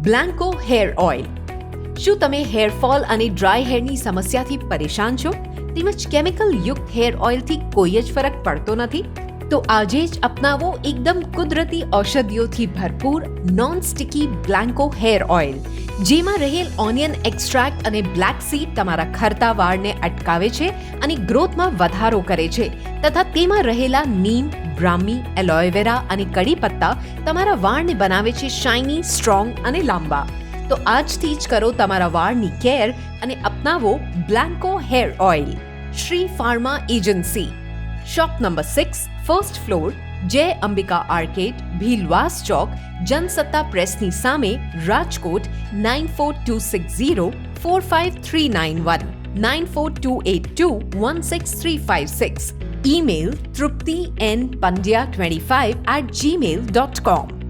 બ્લેન્કો hair oil. શું તમે hair fall અને ડ્રાય હેરની સમસ્યાથી પરેશાન છો તેમજ કેમિકલ યુક્ત હેર ઓઇલથી કોઈ જ ફરક પડતો નથી? તો આજે જ અપનાવો એકદમ કુદરતી ઔષધિઓથી ભરપૂર નોન સ્ટિકી બ્લેન્કો હેર ઓઇલ, જેમાં રહેલ ઓનિયન એક્સ્ટ્રેક્ટ અને બ્લેક સીડ તમારા ખરતા વાળને અટકાવે છે અને ગ્રોથમાં વધારો કરે છે, તથા તેમાં રહેલા નીમ, બ્રાહ્મી, એલોવેરા અને કડી પત્તા તમારા વાળને બનાવે છે શાઇની, સ્ટ્રોંગ અને લાંબા. તો આજથી જ કરો તમારા વાળની કેર અને અપનાવો Blanco hair oil. Shri pharma agency, shop number 6, first floor, Jay Ambika arcade, Bhilvas ચોક, જનસત્તા પ્રેસની સામે, રાજકોટ 9426045391, 9428216356. email truptinpandya25@gmail.com.